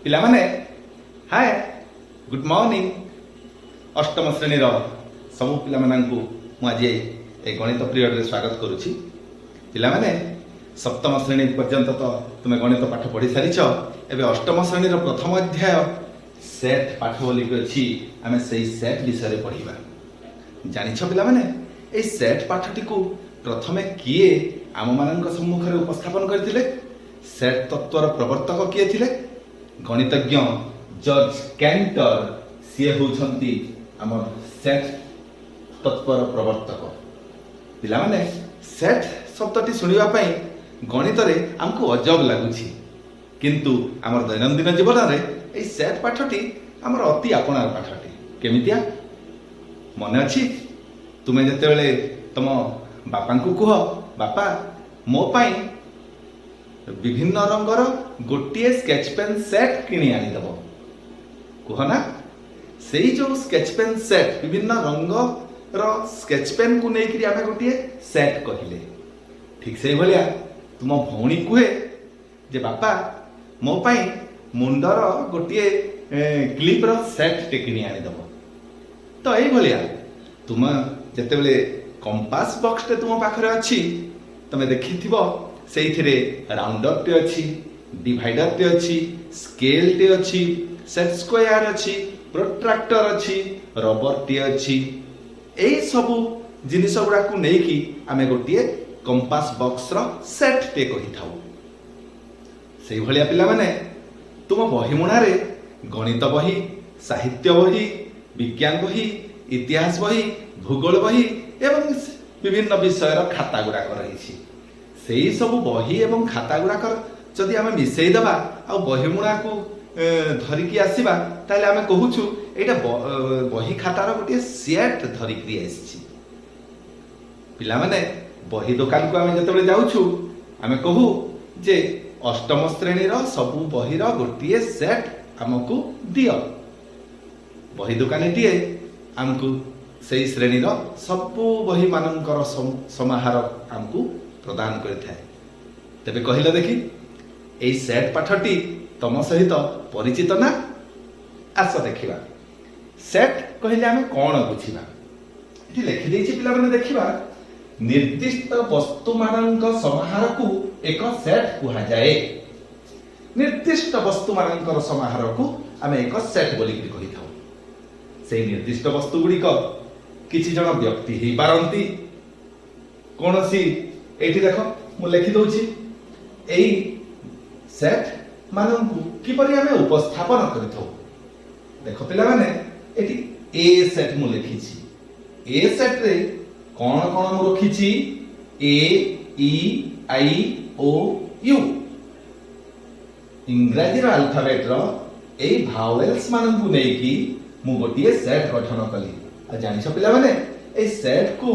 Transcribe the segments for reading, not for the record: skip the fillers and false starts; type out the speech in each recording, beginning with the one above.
पिलामाने hi good morning अष्टम श्रेणी सबु पिला आज ए गणित पीरियड रे स्वागत करुछि। पिलामाने सप्तम श्रेणी पर्यंत तो तुम गणित पाठ पढ़ी सारी एवं अष्टम श्रेणी प्रथम अध्याय सेट पाठ बोली अच्छी आम से सेट विषय पढ़ा जानिछ पिलामाने ए सेट पाठटी को प्रथमे किए आम मान सम्मुख में उपस्थापन करथिले। सेट तत्वर प्रवर्तक किए थिले गणितज्ञ जॉर्ज कैंटर सीए होउछंती आम सेट तत्वर प्रवर्तक। पिलामाने सेट शब्दटी सुनिबा पई गणित रे हमको अजब लगुछि किंतु आमर दैनंदिन जीवन रे ए सेट पाठटी आमर अति आपणार पाठटी केमितिया मने अछि तुमे जते बेले तम बापा को कह बापा मो पाई विभिन्न रंगर गोटे स्केच पेन सेट किणी आनीदेव कहना से जो स्केच पेन सेट विभिन्न रंग स्केच पेन को लेकर आम गोटे सेट कहले ठीक से भाया तुम भौणी कहे जे बापा मो पाई मुंडर गोटे क्लिप रो सेट टे किणी आनीदेव तो ये तुम जिते बले कंपास बॉक्स टे तुम पाखरे अच्छी तुम देखि से राउंडर टे अच्छी डिवाइडर टे अच्छी स्केल टे अच्छी सेट स्क्वायर अच्छी प्रोट्रैक्टर अच्छी रबर टे अच्छी यही सबू जिनिस गुड़ा को लेकी आमे गोटे कंपास बॉक्स रो सेट टे कही थाउ। से भलिया पिला माने तुम बही मुणारे गणित बही साहित्य बही विज्ञान बही इतिहास बही भूगोल बही एवं विभिन्न विषय खाता गुड़ाक रही से सब बही एवं खाता गुड़ाक जदि आम मिसेदेवा आ बही मुणा को धरिकी आसवा ताले आम कहूछु एटा बही खातार गोटे सेट धरिकी आसी। पिला माने बही दुकान को आम जतबे जाउछु आम कहू जे अष्टम श्रेणी सबु बहीर गोटे सेट आमको दियो बही दुकानीटीए आमको से श्रेणीर सबु बही मानकर समाहार आमको प्रदान करथाय। तेबे कहिला देखि एई सेट पाठटी तम सहित परिचित ना आस देखिबा। सेट कहिले आमे कोन बुझिबा एठी लिखि देछि पिला माने देखिबा निर्दिष्ट वस्तु मानक समाहार को एक सेट कुहा जाए। निर्दिष्ट वस्तु मानकर समाहार को आमे एक सेट बोली कहि थाउ। से निर्दिष्ट वस्तु गुड़िक किसी जन व्यक्ति ही पारंती कौन सी एठी देखो मु लिखि दउछि एई सेट माननकु किपरि आमे उपस्थापन करिथौ। देखो पिला माने एठी ए सेट मु लिखिछि ए सेट रे कोन कोन मु रखिछि ए ई आई ओ यू इंग्रजी रो अल्फाबेट रो एई भावेल्स माननकु नेकी मु गोटे सेट गठन कली। जानिछ पिला माने ए सेट को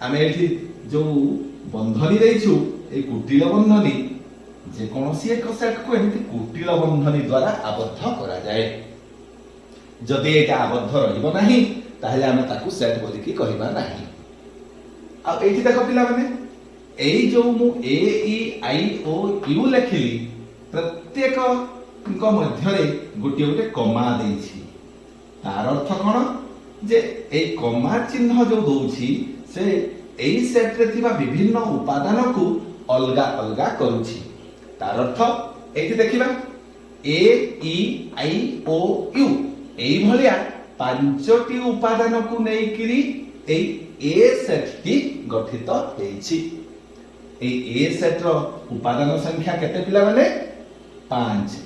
आमे एठी जो बंधनी देइछु ए कुटिल बंधनी जे कोनोसी एक सेट को एमिति कुटिल बंधनी द्वारा आबद्ध करा जाए। जदि एटा आबद्ध रहिबो नाही ताहले आमे ताकू सेट बोली की कहिबा नाही। आ एठी देखो पिला माने एई जो मु ए ई आई ओ यू लिखिली प्रत्येक को मध्य रे गोटे गोटे कमा देइछि तार अर्थ कौन जे ए कमा चिन्ह जो दउछि से एई सेट रे थिबा विभिन्न उपादान को अलगा अलगा करूछि। तार अर्थ एठी देखिबा ए ई आई ओ यू एई भलिया पांचटी उपादान को नेकिरी एई ए सेट टी गठित हेछि। एई ए सेट रो उपादान संख्या केते पिला माने 5।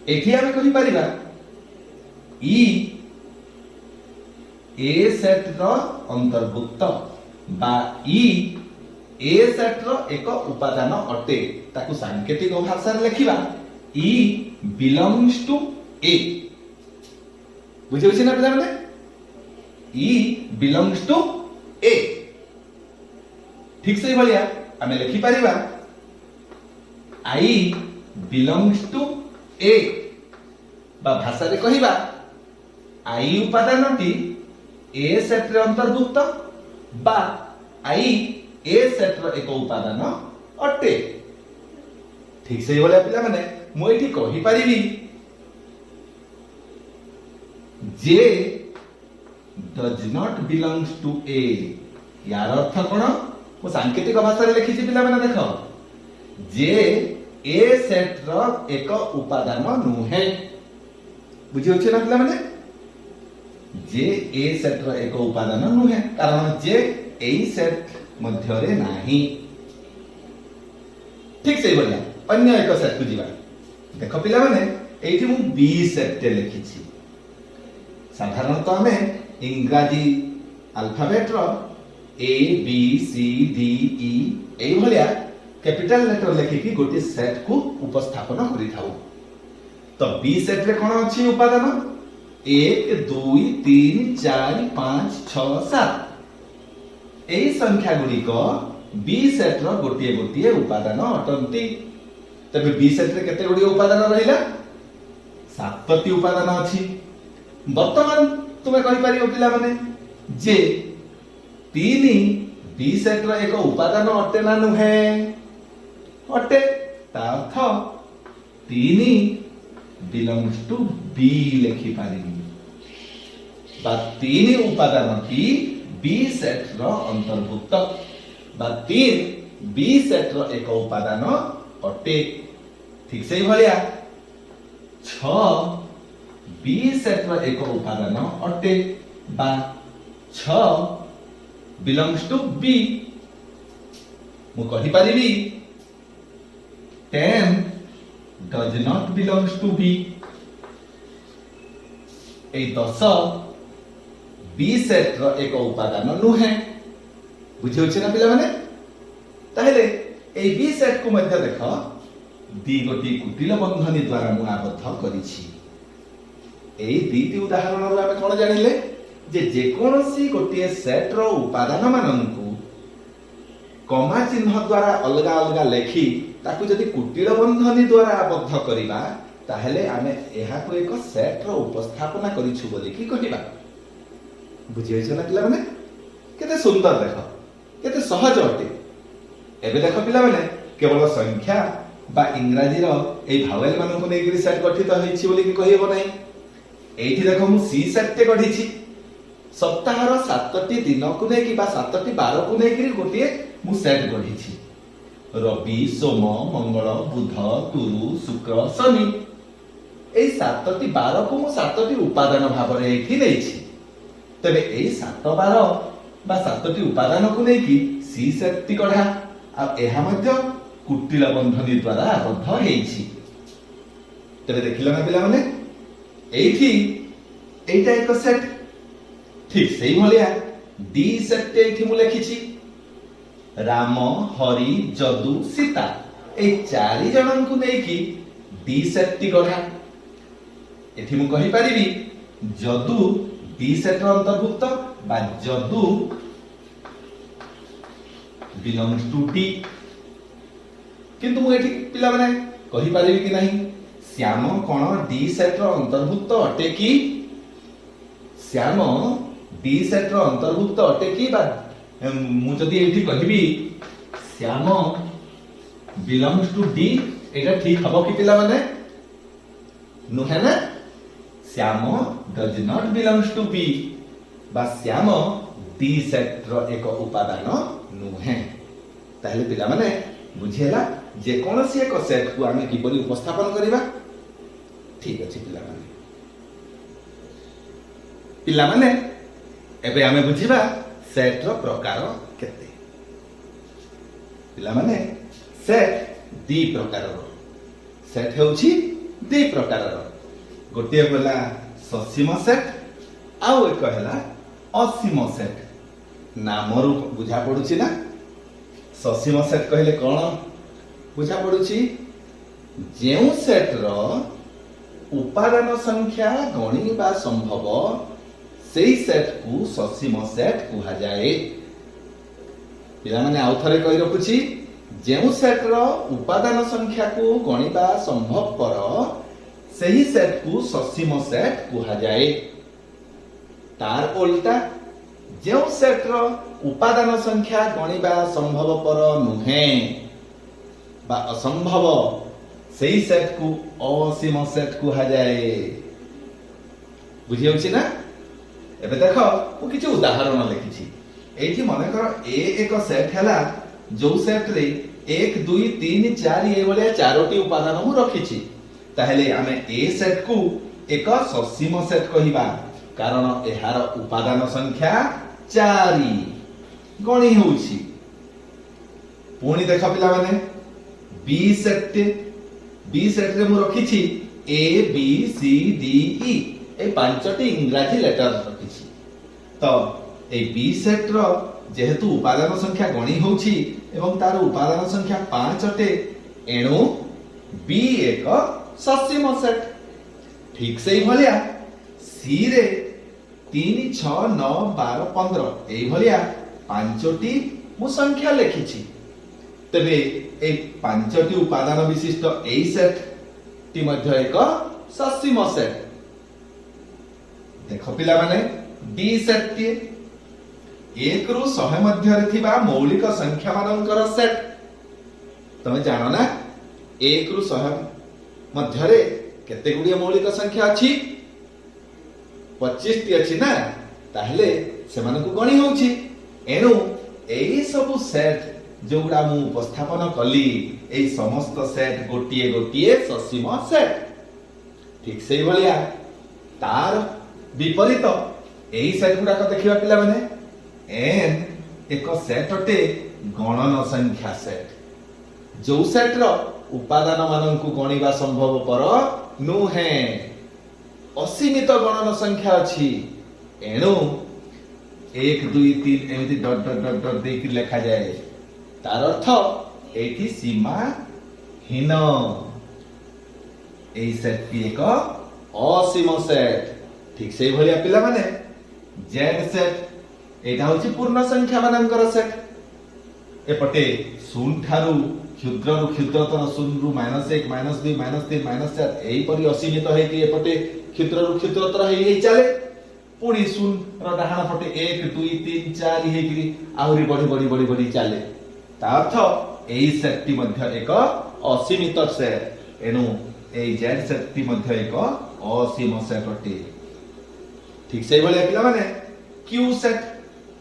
एठी आमे कहि परिबा ई ए सेट रो अंतर्भुक्त बा ई ए सेट रो एक उपादान अटे ताकू सांकेतिक भाषा रे लिखिबा ई बिलोंग्स टू ए। बुझे छी ना पिला माने ई बिलोंग्स टू ए ठीक से भलिया आमे लिखि परिबा आई बिलोंग्स टू ए बा भाषा रे कहिबा आई उपादानटी ए सेट रे अंतर्भुक्त बा आई ए सेट रो एक उपादान अटे। ठीक से भलिया पिला माने ମୁଁ ଏଠି କହିପାରିବି ଯେ does not belongs to A। यार अर्थ कौन मु सांकेतिक भाषा रे लिखिछि पिला माने देखो जे ए सेट रो एक उपादान नुहे बुझि होछि ना पिला माने जे ए सेट रो एक उपादान नुहे कारण जे ए सेट मध्य रे नाही ठीक से बोलिया अन्य एक सेट को जीवा देखो पिला माने एठी मु बी सेट टे लिखिछि साधारणतः हमें इंग्राजी अल्फाबेट रो A B C D E ए भलिया कैपिटल लेटर लिखिकी गोटे सेट को उपस्थापन करि थाउ तो बी सेट रे कोन अछि उपादान 1 2 3 4 5 6 7 एई संख्या गुडी को बी सेट रो गोटे गोटे उपादान अटंती तबे बी सेट रे केते गुडी उपादान रहिला 7टी उपादान अछि वर्तमान तुमे कहि परियो पिला माने जे 3 बी सेट रो एक उपादान अटे ना नुहे अटे ता अर्थ 3 बिलोंग्स टू बी लिखि पारिबी बा 3 उपादान टी बी सेट रो अंतर्भुक्त बा 3 बी सेट रो एक उपादान अटे ठीक से भलिया 6 बी सेट रो एक उपादान अटे बा 6 belongs to B मु कहि परिबी 10 does not belongs to B ए 10 B सेट रो एक उपादान नुहे बुझि होछि ना पिला माने ताहेले ए B सेट को मध्य देखो दी गोटी कुटिल बंधनी द्वारा मु आबद्ध करिछि एई दीटी उदाहरण रो हम कोन जानिले जे कोनोसी गोटे सेट रो उपादान माननकु कमा चिन्ह द्वारा अलगा अलगा लेखि ताकु जदि कुटिल बंधनी द्वारा आबद्ध करिबा ताहेले आमे एहा को एक सेट रो उपस्थापना करिछु बोली कि कहिबा बुझियै छ ना पिला माने केते सुंदर देखो केते सहज अटे एबे देखो पिला माने केवल संख्या बा इंग्रजी रो ए भावेल मानन को नेकि सेट गठित होइछि बोली कि कहिबो नै एठी देखो मु सी सेट ते गठिछि सप्ताह रो 7टी दिन को नेकि बा 7टी बार को नेकि गोटे मु सेट गठिछि रवि सोम मंगल बुध गुरु शुक्र शनि ए 7टी बार को मु 7टी उपादान भाव रे एठी लेछि तबे ए 7 बार बा 7टी उपादान को नेकि सी सेट टी गढा आ एहा मध्य कुटिल बंधनी द्वारा आबद्ध हेछि तबे देखिलो ना पिला माने एठी एटा एक सेट ठीक सही भलिया डी सेट एठी मु लिखिछि राम हरि जदु सीता ए चारि जनन को नेकी डी सेट टी गढा एठी मु कहि परिबी जदु डी सेट रो अंतर्भुक्त बा जदु बिलोंग्स टू डी किंतु मु एठी पिला माने कहि परिबी कि नाही श्याम कोन डी सेट रो अंतर्भुक्त अटे कि श्याम डी सेट रो अंतर्भुक्त अटे कि बा मु जदी एठी कहिबी श्याम बिलोंग्स टू डी एटा ठीक हबो कि पिला माने नुहे ना Shyam does not belongs to B बा श्याम डी सेट रो एक उपादान नुहे ताहेले पिला माने बुझियला जे कोनोसी एक सेट को आमे किपरि उपस्थापन करिबा ठीक अछि पिला माने एबे आमे बुझिबा सेट रो प्रकार केते पिला माने सेट दी प्रकार रो सेट हेउछि दी प्रकार रो गोटे होला ससीम सेट आउ एक हैला असीम सेट नामरु बुझा पडुछि ना ससीम सेट कहले कोन बुझा पडुछि जेउ सेट रो उपादान संख्या गणिबा संभव सेही सेट को ससीम सेट कुहा जाए पिला माने आउ थरे कहि रखुछि जेउ सेट रो उपादान संख्या को गणिबा संभव पर सेही सेट को ससीम सेट कुहा जाए तार उल्टा जेउ सेट रो उपादान संख्या गणिबा संभव पर नुहे बा असंभव सेही सेट को असीम सेट कहा जाए। बुझी होछि ना? एबे देखो मु किछि उदाहरण लिखिछि। एठी मने कर ए एक सेट हैला जो सेट रे 1 2 3 4 ए भलिया चारोटी उपादान मु रखिछि। ताहेले आमे ए सेट को एक ससीम सेट कहिबा कारण एहार उपादान संख्या 4 गणी होछि। पुणी देख पिला माने बी सेट रे मु रखिछि A B C D E ए पांचटी इंग्राजी लेटर रखिछि। तो ए बी सेट रो जेहेतु उपादान संख्या गणी होछि एवं तार उपादान संख्या 5 अटे एणु बी एक ससीम सेट। ठीक से भलिया सी रे 3 6 9 12 15 ए भलिया पांचटी मु संख्या लिखिछि। तबे ए पांचटी उपादान विशिष्ट ए सेट टी मध्य एक ससीम सेट। देखो पिला माने डी सेट टी 1 रु 100 मध्य रे थिबा मौलिक संख्या मानकर सेट। तमे जानो ना 1 रु 100 मध्य रे केते गुडिया मौलिक संख्या अछि? 25 टी अछि ना। ताहले सेमान को गणी होछि। एनु एई सब सेट जोगुडा मु उपस्थापन कली एई समस्त सेट गोटिए गोटिए ससीम सेट। ठीक से भलिया तार विपरीत एई सेट गुडा को देखिबा पिला माने एन एक सेट अटे गणन संख्या सेट। जो सेट रो उपादान मानन को गणिबा संभव पर नुहे। असीमित गणन संख्या अछि एणु 1 2 3 एमिति डॉट डॉट डॉट डॉट देकी लिखा जाए। तार अर्थ एठी सीमा हीन एई सेट की एक असीम सेट। ठीक से भलिया पिला माने जेड सेट एटा होछि पूर्ण संख्या मानकर सेट। एपटे 0 ठारू क्षुद्र रु क्षुद्रतम 0 रु -1 -2 -3 -4 एई परि असीमित है कि एपटे क्षुद्र रु क्षुद्रतर हेई चले। पुणी 0 रो डाहाण पटे 1 2 3 4 हेकि आहुरी बढ़ी बढ़ी बढ़ी बढ़ी चले। ता अर्थ एई सेट टी मध्य एक असीमित सेट। एनु एई जेड सेट टी मध्य एक असीम सेट अटे। ठीक से भले पिला माने क्यू सेट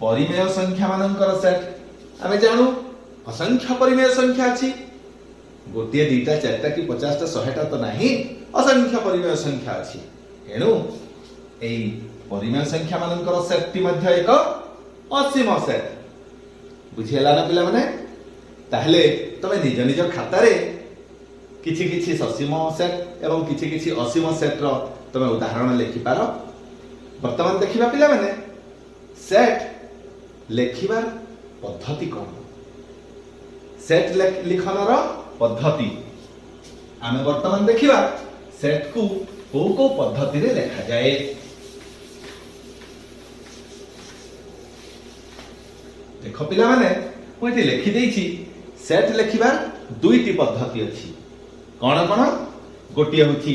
परिमेय संख्या मानकर सेट। आमे जानू असंख्य परिमेय संख्या अछि। गोटिए दुईटा चारटा कि 50 टा 100 टा तो नाही, असंख्य परिमेय संख्या अछि। एणु एई परिमेय संख्या मानकर सेट टी मध्य एक असीम सेट। बुझियला ना पिला माने? ताहले तमे निज निज खाता रे किछि किछि ससीम सेट एवं किछि किछि असीम सेट रो तमे उदाहरण लिखि पारो। वर्तमान देखिबा पिला माने सेट लेखिबार पद्धति कोन? सेट लिखनर पद्धति आमे वर्तमान देखिबा सेट को को पद्धति रे लिखा जाए। देखो पिला माने मु एठी लिखि देइछि सेट लेखिबार दुईटी पद्धति अछि। कोन कोन? गोटिए होछि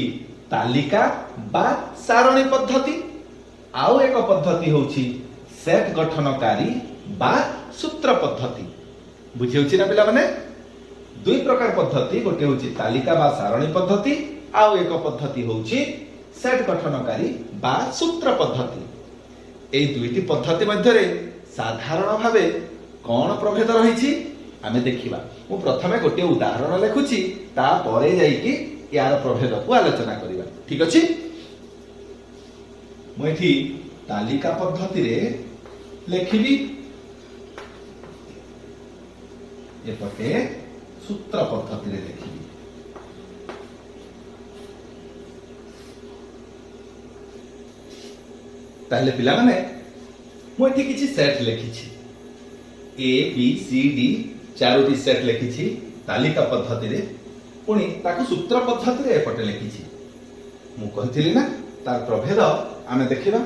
तालिका बा सारणी पद्धति, आउ एक पद्धति होछि सेट गठनकारी बा सूत्र पद्धति। बुझि होछि ना पिला माने? दुई प्रकार पद्धति, गोटे होछि तालिका बा सारणी पद्धति, आउ एक पद्धति होछि सेट गठनकारी बा सूत्र पद्धति। एई दुईटी पद्धति मध्य रे साधारण भावे कोन प्रभेद रहिछि आमे देखिबा। मु प्रथमे गोटे उदाहरण लेखुछि, ता परे जाई कि यार प्रभेद को आलोचना करिबा। ठीक अछि? मु एठी तालिका पद्धति रे लेखिबी, एपटे सूत्र पद्धति रे लेखिबी। ताहले पिला माने मु एठी किछि सेट लेखिछि। ए बी सी डी चारोटी सेट लेखिछि तालिका पद्धति रे, पुणी ताकु सूत्र पद्धति रे एपटे लेखिछि। मु कहिथिली ना तार प्रभेद आमे देखिबा।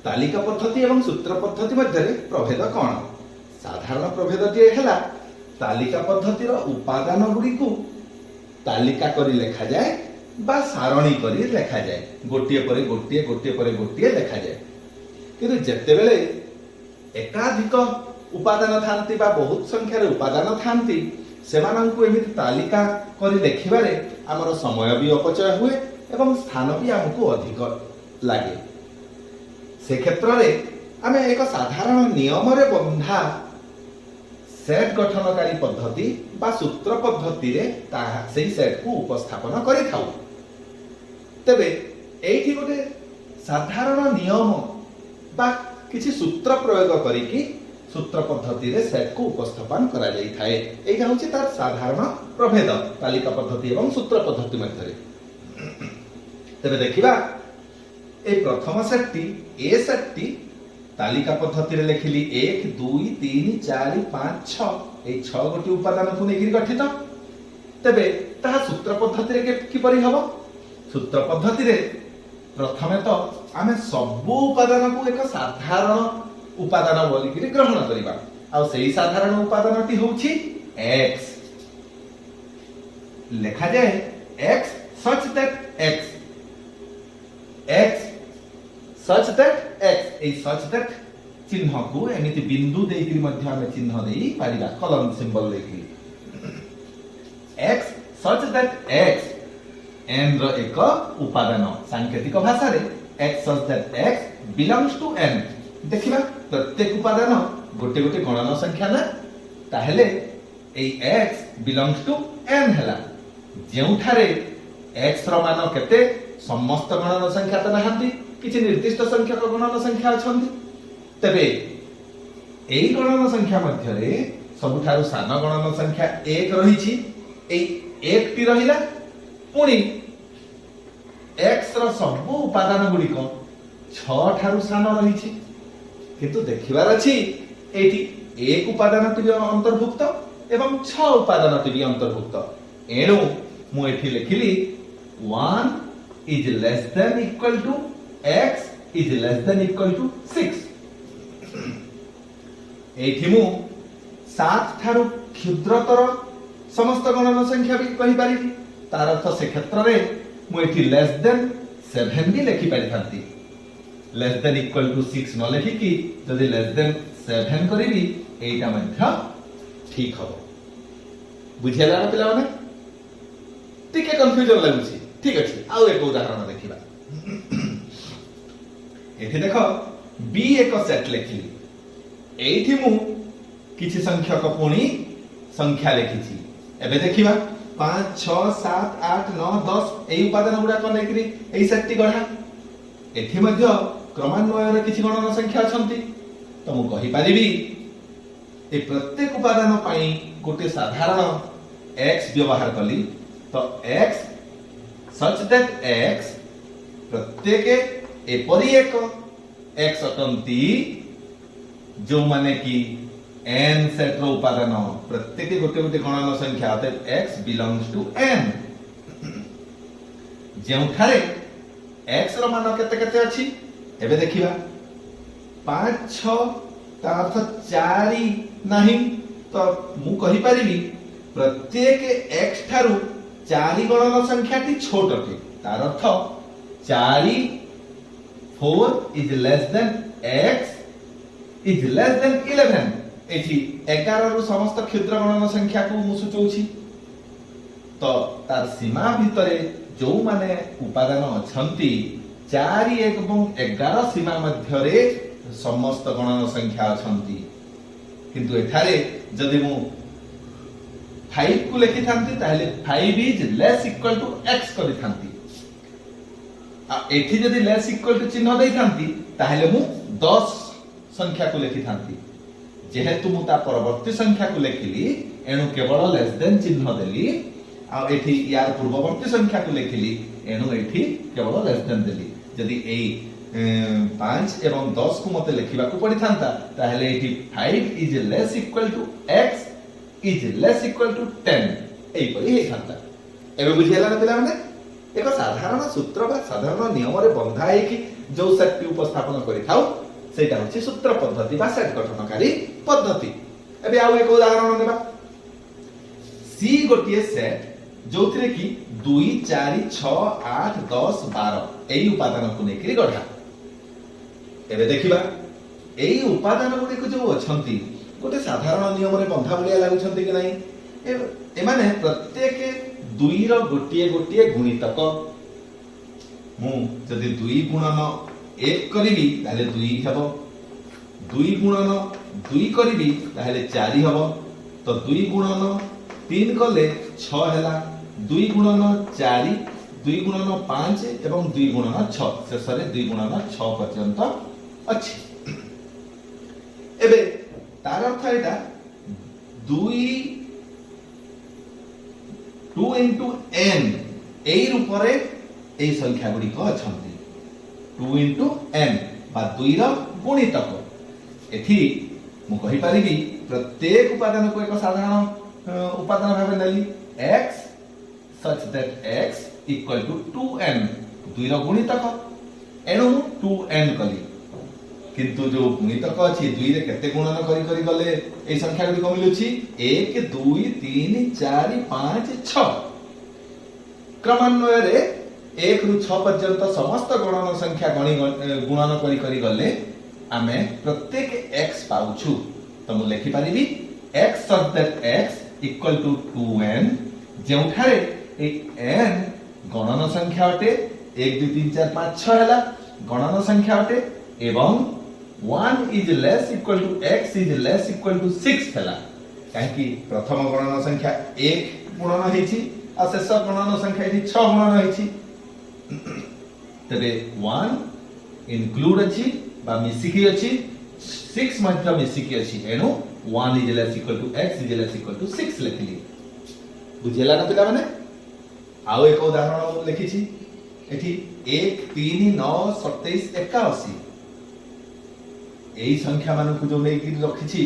तालिका पद्धति एवं सूत्र पद्धति मध्य रे प्रभेद कोन? साधारण प्रभेदटी हैला तालिका पद्धतिर उपादान गुडी को तालिका करी लेखा जाए बा सारणी करी लेखा जाए। गोटिए परे गोटिए गोटिए परे गोटिए लेखा जाए। किंतु जेतेबेले एकाधिक उपादान थांती बा बहुत संख्यार उपादान थांती, सेमानंकु एमिति तालिका करी लेखिबारे आमर समय भी अपचय हुए एवं स्थान भी आमको अधिक लगे। से क्षेत्र में आम एक साधारण नियम रे बंधा सेट गठनकारी पद्धति बा सूत्र पद्धति रे से सेट को उपस्थापन करि थाउ। तेबे एठी गोटे साधारण नियम बा किछि सूत्र प्रयोग करिकी सूत्र पद्धति रे सेट को उपस्थापन करा जाई थाए। एटा होछि तार साधारण प्रभेद तालिका पद्धति एवं सूत्र पद्धति मध्य। तेबे देखिबा ए प्रथम सेटटी ए सेटटी तालिका पद्धति रे लेखिली 1 2 3 4 5 6 ए 6 गोटी उपादान को नेगिरी गठित। तेबे ताहा सूत्र पद्धति रे किपरि हबो? सूत्र पद्धति रे प्रथमे तो आमे सब उपादान को एक साधारण उपादान बोलिकी ग्रहण करिबा। आ सेही साधारण उपादानटी होछि x। लेखा जाए x such that x such that x A such that चिन्ह को एमिति बिंदु देइकरी मध्य आमे चिन्ह देई पारिबा कलम सिंबल लेकरी x such that x n रो एक उपादान सांकेतिक भाषा रे x such that x belongs to n। देखिबा प्रत्येक उपादान गोटे गोटे गणन संख्या ना ताहेले ए x belongs to n हला। जेउठारे x रो मान केते समस्त गणन संख्या त नहांती किछि निर्दिष्ट संख्यक गणन संख्या अछंती। तबे एई गणन संख्या मध्य रे सबुठारु सान गणन संख्या 1 रहिछि। एई 1 टी रहिला पुनी x रो सब उपादान गुडी को 6 ठारु सान रहिछि। किंतु देखिबार अछि एठी एक उपादान टी अंतर्भुक्त एवं 6 उपादान टी अंतर्भुक्त। एणु मु एठी लिखिली 1 is less than equal to x is less than equal to 6। एठी मु 7 ठारु क्षुद्रतर समस्त गणन संख्या भी कहि पारिबी। तार अर्थ से क्षेत्र रे मु एठी लेस देन 7 भी लिखि पारि थांती। लेस देन इक्वल टू 6 न लिखि कि जदि लेस देन 7 करिबी एटा मध्य ठीक हबो। बुझियला ना पिला माने? टिके कंफ्यूजन लागुची। ठीक अछि आउ एक उदाहरण देखिबा। एठी देखो b एक सेट लेखिली। एठी मु किछि संख्यक पुणी संख्या लेखिछि। एबे देखिबा 5 6 7 8 9 10 एई उपादान गुडा को लेकरी एई सेटटी गढा। एठी मध्य क्रमान्वय रे किछि गणन संख्या अछंती। तो मु कहि परिबी ए प्रत्येक उपादान पई गोटे साधारण x व्यवहार कली। तो x such that x प्रत्येक एपरि एक x अटंती जो माने कि n सेट रो उपादान प्रत्येक गोटे गोटे गणन संख्या अर्थात x belongs to n। जेउठारे x रो मान केते केते अछि एबे देखिबा 5 6 ता अर्थ 4 नाही। तो मु कहि परिबी प्रत्येक x ठारु 4 गणन संख्याटी छोटटे। तार अर्थ 4 4 is less than x is less than 11। एठी 11 रु समस्त क्षुद्र गणन संख्या को मु सूचौछि। तो तार सीमा भितरे जो माने उपादान अछंती 4 1 एवं 11 सीमा मध्य रे समस्त गणन संख्या अछंती। किंतु एठारे जदि मु 5 को लेखि थांती ताहले 5 is less equal to x करि थांती। आ एठी जदि less equal to चिन्ह देई थांती ताहले मु 10 संख्या को लेखि थांती। जेहेतु मु ता परवर्ती संख्या को लेखिली एणु केवल लेस देन चिन्ह देली। आ एठी यार पूर्ववर्ती संख्या को लेखिली एणु एठी केवल लेस देन देली। जदि एई 5 एवं 10 को मते लेखिबा को पड़ी थांता ताहले एठी 5 is less equal to x is less equal to 10 एई परि हे थांता। एबे बुझियला ना पिला माने? एक साधारण सूत्र बा साधारण नियम रे बंधा है कि जो सेट उपस्थापन करि थाउ सेटा होछि सूत्र पद्धति बा सेट गठनकारी पद्धति। एबे आउ एक उदाहरण नेबा। सी गोटिए सेट जोथिरे कि 2 4 6 8 10 12 एई उपादान को नेकरी गढा। एबे देखिबा एई उपादान गुडी को जो अछंती गोटे साधारण नियम रे बंधा बलिया लागुछंती कि नाही। ए माने प्रत्येक दुई रो गोटिए गोटिए गुणितक मु जदि 2 गुणन 1 करिवि ताले 2 हेबो 2 गुणन 2 करिवि ताले 4 हेबो तो 2 गुणन 3 कले 6 हैला 2 गुणन 4 2 गुणन 5 एवं 2 गुणन 6 शेष रे 2 गुणन 6 पर्यंत अछि एबे तार अर्थ एटा 2 into n एई रूपरे एई संख्या गुडी को अछंती 2 into n बा 2 रो गुणितक एथि मु कहि परिबी प्रत्येक उपादान को एक साधारण उपादान भाबे नेली x such that x equal to 2n 2 row गुणितक एणु 2n कली किंतु जो गुणितक अछि 2 रे केते गुणन करी गले ए संख्या गुडी को मिलुछि 1 2 3 4 5 6 क्रमान्वय रे 1 रु 6 पर्यंत समस्त गणन संख्या गुणन करी गले आमे प्रत्येक x पाउछु तो मु लिखि परिबी x such that x equal to 2n जेउठारे A n गणन संख्या अटे 1 2 3 4 5 6 हैला गणन संख्या अटे एवं 1 is less equal to x is less equal to 6 हैला काहे कि प्रथम गणन संख्या 1 गुणन हेछि आ शेष गणन संख्या एठी 6 गुणन हेछि तबे 1 इंक्लूड अछि बा मिसिकी अछि 6 मध्ये मिसिकी अछि एनु 1 is less equal to x is less equal to 6 लिखली बुझिला ना पिला माने आउ एक उदाहरण लिखि छी एठी 1 3 9 27 81 एई संख्या मानकु जो नै कि रखि छी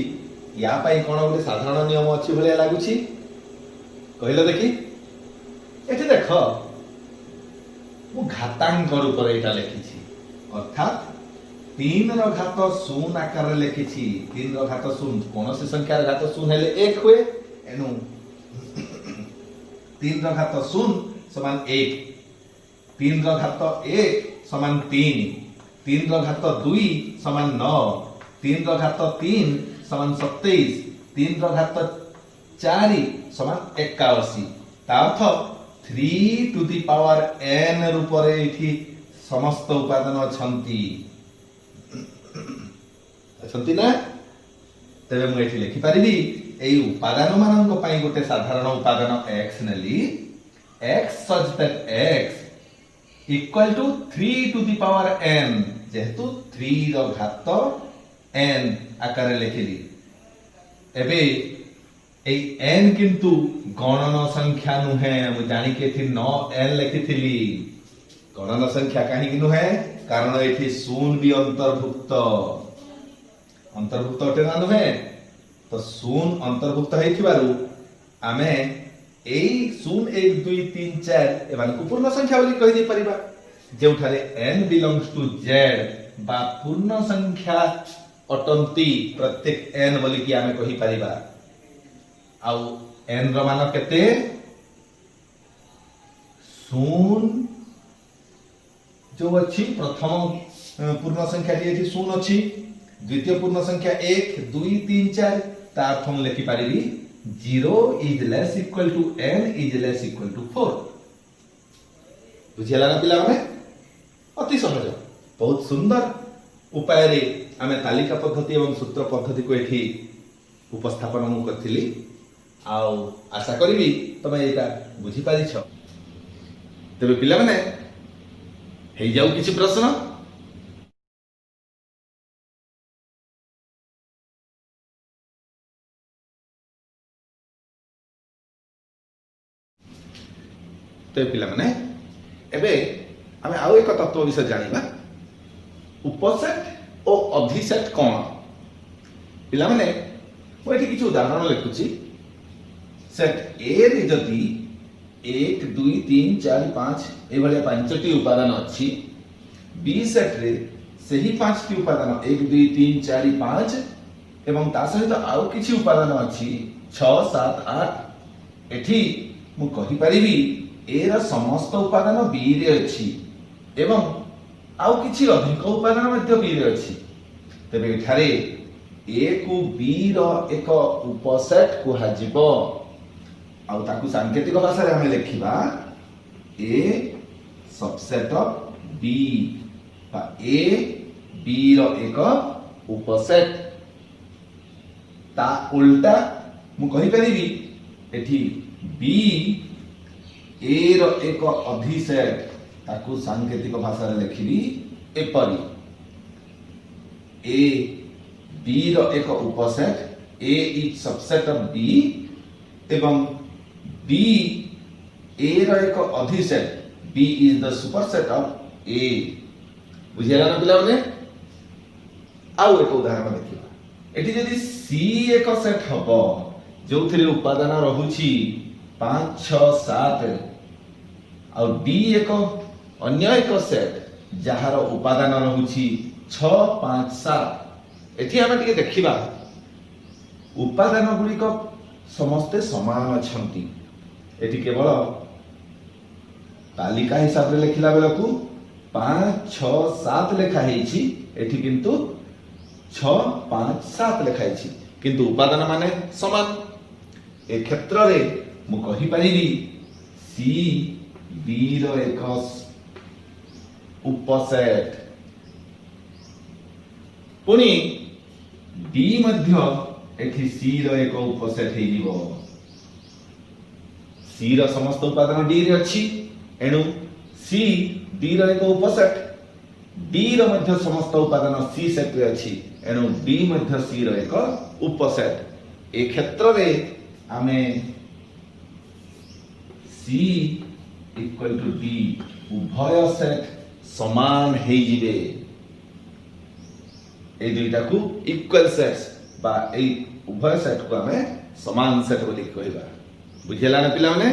या पाई कोन गोटे साधारण नियम अछि भले लागुछि कहिला देखि एठी देख मु घातांक रूप रे एटा लिखि छी अर्थात 3 रो घात 0 आकार रे लिखि छी 3 रो घात 0 कोन से संख्या रे घात 0 हेले 1 होए एनु 3 रो घात 0 समान 1 3 रो घात 1 समान 3 3 रो घात 2 समान 9 3 रो घात 3 समान 27 3 रो घात 4 समान 81 ता अर्थ 3 टू द पावर n रूप रे इथि समस्त उपादान अछंती अछंती ना तबे मु एथि लिखि परिबी एई उपादान मानन पई गोटे साधारण उपादान x Nelly x such that x equal to 3 to the power n जेहेतु 3 रो घात n आकार लिखिली एबे ए n किंतु गणन संख्या नुहे मु जानि के थी 9n लिखिथिली गणन संख्या काहे कि नुहे कारण एथि शून्य भी अंतर्भुक्त अटे ना नुहे तो शून्य अंतर्भुक्त हेथिबारु आमे एई 0 1 2 3 4 एवान को पूर्ण संख्या बोली कहि दे परिबा जेउठारे n belongs to z बा पूर्ण संख्या अटंती प्रत्येक n बोली कि आमे कहि परिबा आउ n रो मान केते 0 जो अछि प्रथम पूर्ण संख्या एठी 0 अछि द्वितीय पूर्ण संख्या 1 2 3 4 ता अर्थ हम लिखि परिबी 0 is less equal to n is less equal to 4 बुझिला ना पिला माने अति सहज बहुत सुंदर उपाय रे आमे तालिका पद्धति एवं सूत्र पद्धति को एठी उपस्थापन मु करथिली आउ आशा करिबी तमे एटा बुझि पारि छ तबे पिला माने हे जाऊ किछि प्रश्न तो पिला माने एबे आमे आउ एक तत्व विषय जानिबा उपसेट ओ अधिसेट कोन पिला माने मो एठी किछु उदाहरण लिखुची सेट ए रे जदी 1 2 3 4 5 ए भलिया पांचटी उपादान अछि बी सेट रे सेही पांचटी उपादान 1 2 3 4 5 एवं ता सहित आउ किछि उपादान अछि 6 7 8 एठी मु कहि परिबी ए रा समस्त उपादान बी रे अछि एवं आउ किछि अधिक उपादान मध्ये बी रे अछि तबे एठारे ए को बी रो एक उपसेट को हाजिबो आउ ताकू सांकेतिक भाषा रे हमें लिखिबा ए सबसेट ऑफ बी बा ए बी रो एक उपसेट ता उल्टा मु कहि परिबी एठी बी ए रो एक अधिसेट ताकू सांकेतिक भाषा रे लिखिबी एपरी ए बी रो एक उपसेट A is subset of B एवं बी ए रो एक अधिसेट B is the superset of A बुझिला ना पिला माने आउ एक उदाहरण देखिबा एठी जदी सी एक सेट हबो जोथिरे उपादान रहुछि 5 6 7 आ डी एक अन्य एक सेट जहार उपादान रहुछि 6 5 7 एठी हम टिके देखिबा उपादान गुड़िक समस्ते समान अछंती एठी केवल तालिका हिसाब रे लिखिला बेलकू 5 6 7 लेखा हेछि एठी किंतु 6 5 7 लेखा हेछि किंतु उपादान माने समान ए क्षेत्र रे मु कहि परिबी सी बी रो एक उपसेट पुनी डी मध्य एठी सी रो एक उपसेट हे जीवो सी रो समस्त उपादान डी रे अछि एणु सी डी रो एक उपसेट डी रो मध्य समस्त उपादान सी सेट रे अछि एणु डी मध्य सी रो एक उपसेट ए क्षेत्र रे आमे सी इक्वल टू डी उभय सेट समान हे जिवे ए दुईटा को इक्वल सेट्स बा ए उभय सेट को हमें समान सेट बोली कहबा बुझिला ना पिला माने